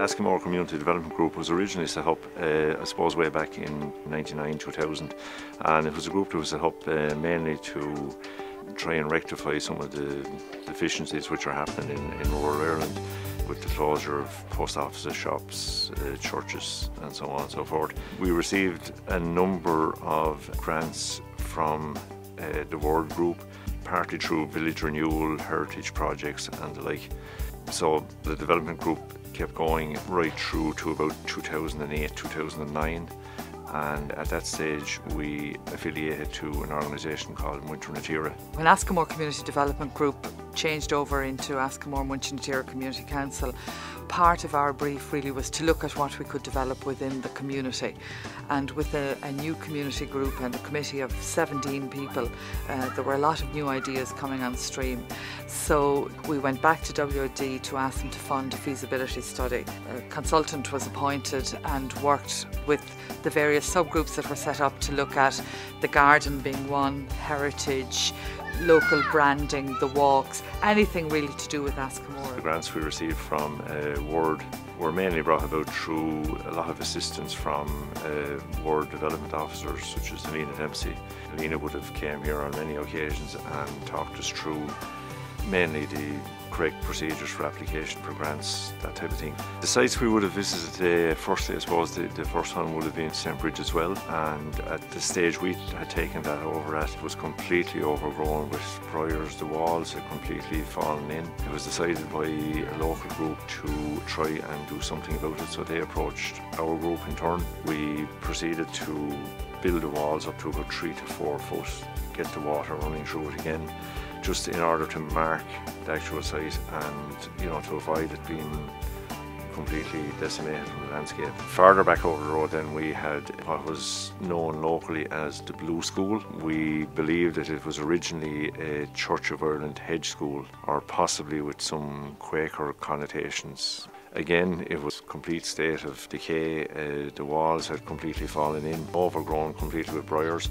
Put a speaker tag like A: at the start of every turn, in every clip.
A: Askamore Community Development Group was originally set up, I suppose, way back in 1999-2000, and it was a group that was set up mainly to try and rectify some of the deficiencies which are happening in rural Ireland with the closure of post offices, shops, churches and so on and so forth. We received a number of grants from the Word Group, partly through village renewal, heritage projects and the like. So the development group kept going right through to about 2008-2009, and at that stage we affiliated to an organisation called Muintir na Tíre.
B: When Askamore Community Development Group changed over into Askamore Muintir na Tíre Community Council, part of our brief really was to look at what we could develop within the community, and with a new community group and a committee of 17 people, there were a lot of new ideas coming on stream. So we went back to WLD to ask them to fund a feasibility study. A consultant was appointed and worked with the various subgroups that were set up to look at the garden being one, heritage, local branding, the walks, anything really to do with Askamore.
A: The grants we received from Word were mainly brought about through a lot of assistance from Word development officers such as Alina Dempsey. Alina would have came here on many occasions and talked us through mainly the correct procedures for application for grants, that type of thing. The sites we would have visited, firstly I suppose the first one would have been St. Bridge as well, and at the stage we had taken that over at, it was completely overgrown with briars. The walls had completely fallen in. It was decided by a local group to try and do something about it, so they approached our group in turn. We proceeded to build the walls up to about 3 to 4 foot, get the water running through it again, just in order to mark the actual site and, to avoid it being completely decimated from the landscape. Further back over the road then we had what was known locally as the Blue School. We believe that it was originally a Church of Ireland hedge school, or possibly with some Quaker connotations. Again, it was a complete state of decay. The walls had completely fallen in, overgrown completely with briars.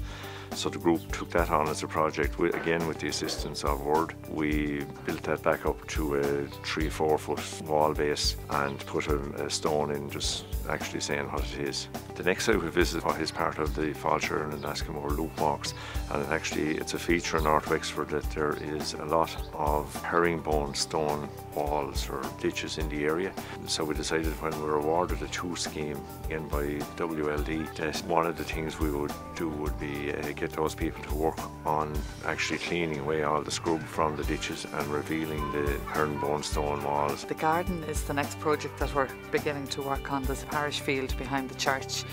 A: So the group took that on as a project, again with the assistance of Word. We built that back up to a 3-4 foot wall base and put a stone in, just actually saying what it is. The next site we visited what is part of the Fáilte and Askamore Loop Walks, and it's a feature in North Wexford that there is a lot of herringbone stone walls or ditches in the area. So we decided when we were awarded a 2 scheme, again by WLD, that one of the things we would do would be get those people to work on actually cleaning away all the scrub from the ditches and revealing the herringbone stone walls.
B: The garden is the next project that we're beginning to work on. There's a parish field behind the church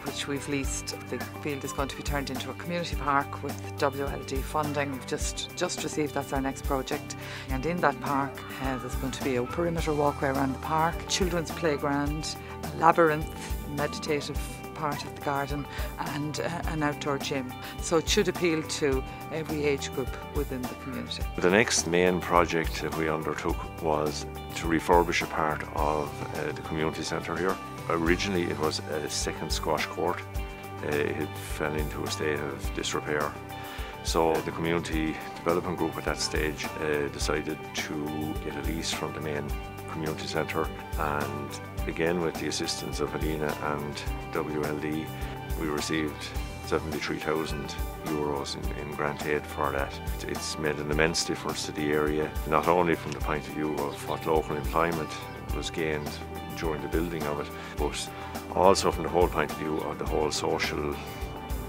B: which we've leased. The field is going to be turned into a community park with WLD funding. We've just received, that's our next project. And in that park there's going to be a perimeter walkway around the park, children's playground, a labyrinth, meditative part of the garden and an outdoor gym. So it should appeal to every age group within the community.
A: The next main project that we undertook was to refurbish a part of the community centre here. Originally it was a second squash court. It fell into a state of disrepair. So the community development group at that stage decided to get a lease from the main community centre, and again with the assistance of Alina and WLD we received €73,000 in grant aid for that. It's made an immense difference to the area, not only from the point of view of what local employment was gained during the building of it, but also from the whole point of view of the whole social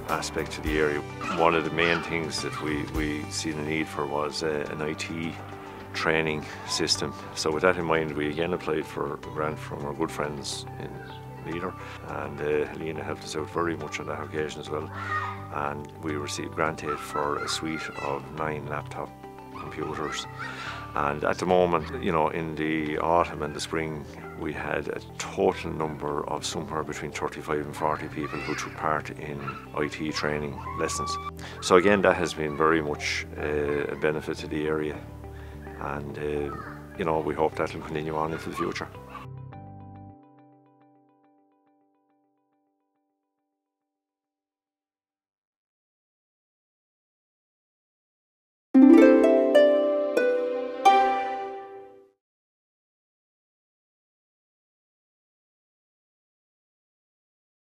A: aspect to the area. One of the main things that we see the need for was an IT training system. So with that in mind, we again applied for a grant from our good friends in Leader, and Helena helped us out very much on that occasion as well, and we received grant aid for a suite of 9 laptop computers. And at the moment, in the autumn and the spring, we had a total number of somewhere between 35 and 40 people who took part in IT training lessons. So again, that has been very much a benefit to the area, and we hope that will continue on into the future.